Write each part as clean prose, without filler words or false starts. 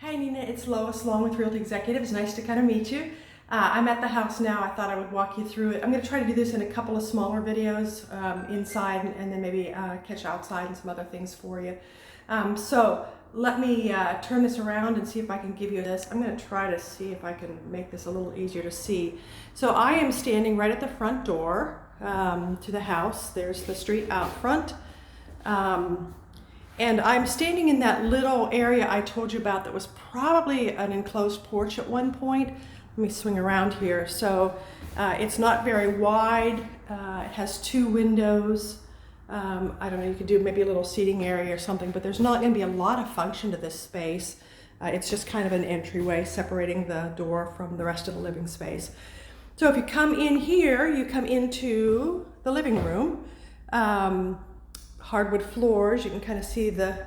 Hi Nina, it's Lois Long with Realty Executives. Nice to kind of meet you. I'm at the house now. I thought I would walk you through it. I'm going to try to do this in a couple of smaller videos inside and then maybe catch outside and some other things for you. So let me turn this around and see if I can give you this. I'm going to try to see if I can make this a little easier to see. So I am standing right at the front door to the house. There's the street out front. And I'm standing in that little area I told you about that was probably an enclosed porch at one point. Let me swing around here. So it's not very wide. It has two windows. I don't know, you could do maybe a little seating area or something, but there's not going to be a lot of function to this space. It's just kind of an entryway separating the door from the rest of the living space. So if you come in here, you come into the living room. Hardwood floors, you can kind of see the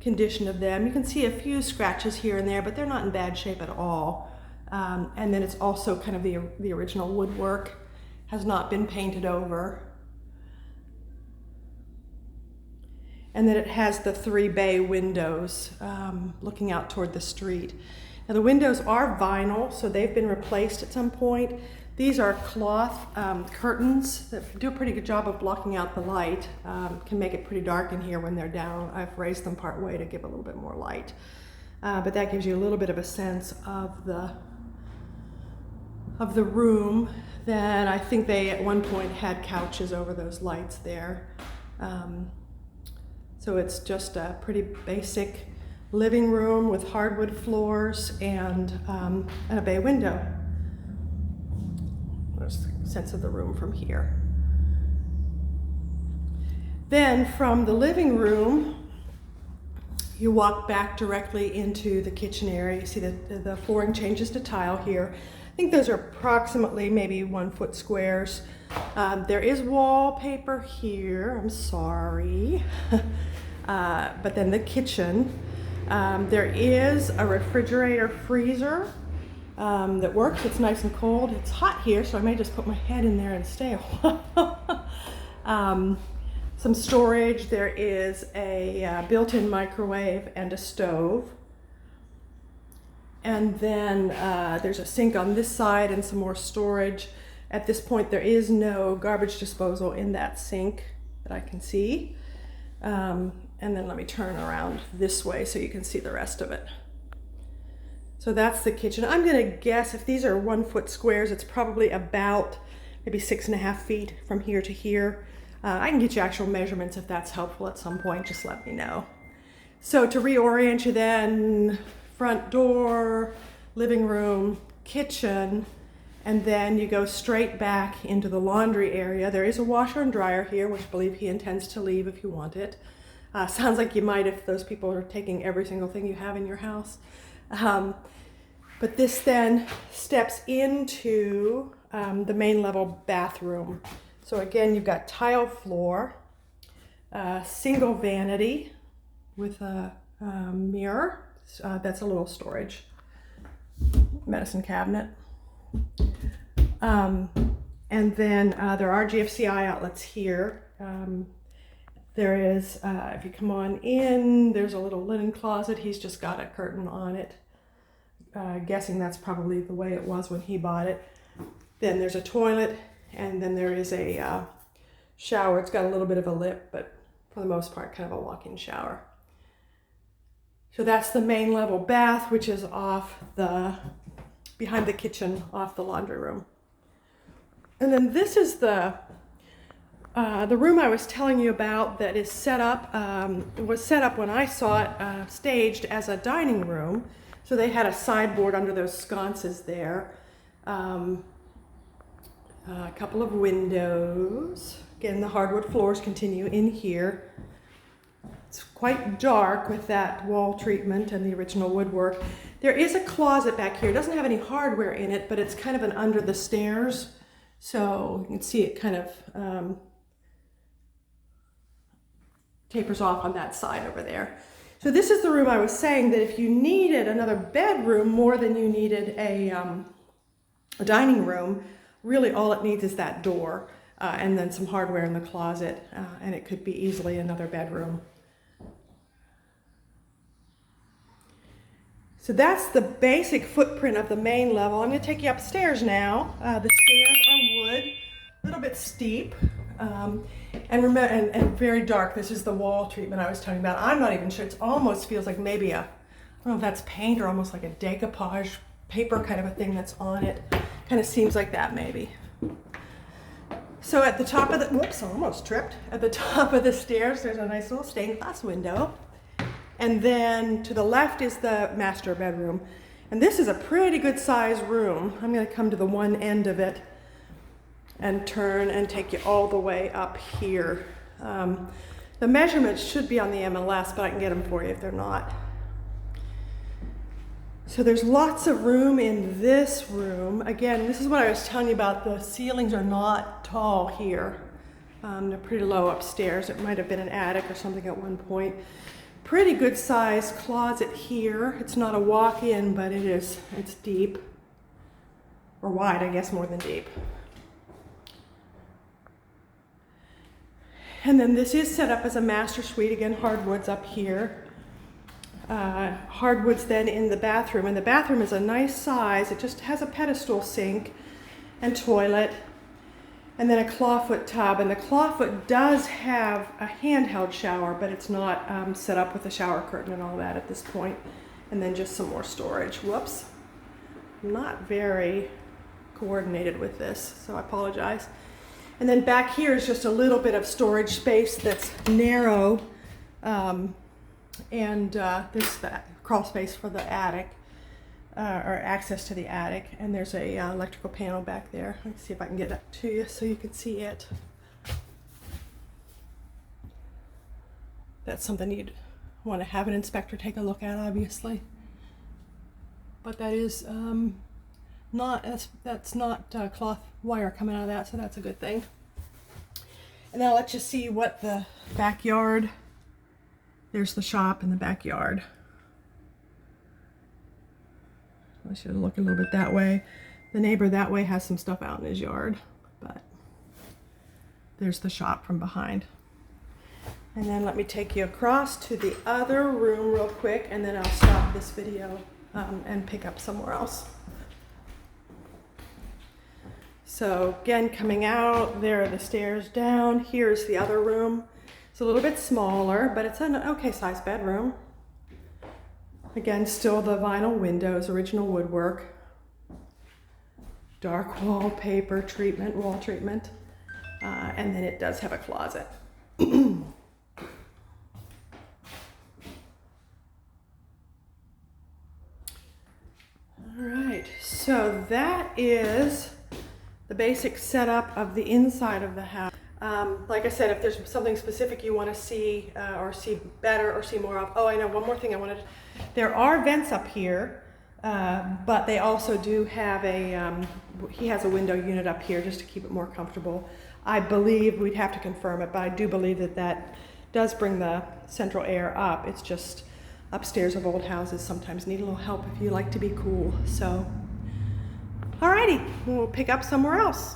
condition of them. You can see a few scratches here and there, but they're not in bad shape at all. And then it's also kind of the original woodwork, has not been painted over. And then it has the 3 bay windows looking out toward the street. Now the windows are vinyl, so they've been replaced at some point. These are cloth curtains that do a pretty good job of blocking out the light. Can make it pretty dark in here when they're down. I've raised them part way to give a little bit more light. But that gives you a little bit of a sense of the room. Then I think they at one point had couches over those lights there. So it's just a pretty basic living room with hardwood floors and a bay window. There's a sense of the room from here. Then from the living room, you walk back directly into the kitchen area. You see that the flooring changes to tile here. I think those are approximately maybe 1 foot squares. There is wallpaper here, I'm sorry. But then the kitchen. There is a refrigerator freezer that works. It's nice and cold. It's hot here, so I may just put my head in there and stay a while. Some storage. There is a built-in microwave and a stove. And then there's a sink on this side and some more storage. At this point, there is no garbage disposal in that sink that I can see. And then let me turn around this way so you can see the rest of it. So that's the kitchen. I'm gonna guess if these are 1 foot squares, it's probably about maybe 6.5 feet from here to here. I can get you actual measurements if that's helpful at some point, just let me know. So to reorient you then, front door, living room, kitchen, and then you go straight back into the laundry area. There is a washer and dryer here, which I believe he intends to leave if you want it. Sounds like you might if those people are taking every single thing you have in your house. But this then steps into the main level bathroom. So again, you've got tile floor, single vanity with a mirror. That's a little storage, medicine cabinet. And then there are GFCI outlets here. There is, if you come on in, there's a little linen closet. He's just got a curtain on it. Guessing that's probably the way it was when he bought it. Then there's a toilet, and then there is a shower. It's got a little bit of a lip, but for the most part, kind of a walk-in shower. So that's the main level bath, which is behind the kitchen, off the laundry room. And then this is the room I was telling you about that is set up, was set up when I saw it staged as a dining room. So they had a sideboard under those sconces there. A couple of windows. Again, the hardwood floors continue in here. It's quite dark with that wall treatment and the original woodwork. There is a closet back here. It doesn't have any hardware in it, but it's kind of an under the stairs. So you can see it kind of tapers off on that side over there. So this is the room I was saying that if you needed another bedroom more than you needed a dining room, really all it needs is that door and then some hardware in the closet, and it could be easily another bedroom. So that's the basic footprint of the main level. I'm going to take you upstairs now. The stairs are wood, a little bit steep, and very dark. This is the wall treatment I was talking about. I'm not even sure. It almost feels like maybe I don't know if that's paint or almost like a decoupage paper kind of a thing that's on it. Kind of seems like that maybe. So at the top of the, whoops, I almost tripped. At the top of the stairs, there's a nice little stained glass window. And then to the left is the master bedroom. And this is a pretty good sized room. I'm gonna come to the one end of it and turn and take you all the way up here. The measurements should be on the MLS, but I can get them for you if they're not. So there's lots of room in this room. Again, this is what I was telling you about. The ceilings are not tall here. They're pretty low upstairs. It might have been an attic or something at one point. Pretty good sized closet here. It's not a walk-in, but it's deep. Or wide, I guess, more than deep. And then this is set up as a master suite. Again, hardwoods up here. Hardwoods then in the bathroom. And the bathroom is a nice size. It just has a pedestal sink and toilet. And then a clawfoot tub, and the clawfoot does have a handheld shower, but it's not set up with a shower curtain and all that at this point. And then just some more storage. Whoops. I'm not very coordinated with this, so I apologize. And then back here is just a little bit of storage space that's narrow, and there's that crawl space for the attic. Or access to the attic, and there's a electrical panel back there. Let's see if I can get up to you so you can see it. That's something you'd want to have an inspector take a look at, obviously. But that is that's not cloth wire coming out of that, so that's a good thing. And then I'll let you see what the backyard. There's the shop in the backyard. I should look a little bit that way. The neighbor that way has some stuff out in his yard, but there's the shop from behind. And then let me take you across to the other room real quick, and then I'll stop this video and pick up somewhere else. So again, coming out, there are the stairs down. Here's the other room. It's a little bit smaller, but it's an okay sized bedroom. Again, still the vinyl windows, original woodwork, dark wallpaper treatment, wall treatment, and then it does have a closet. All right, so that is the basic setup of the inside of the house. Like I said, if there's something specific you want to see or see better or see more of. Oh, I know, one more thing I wanted to. There are vents up here, but they also do have he has a window unit up here just to keep it more comfortable. I believe, we'd have to confirm it, but I do believe that does bring the central air up. It's just upstairs of old houses sometimes need a little help if you like to be cool. So, alrighty, we'll pick up somewhere else.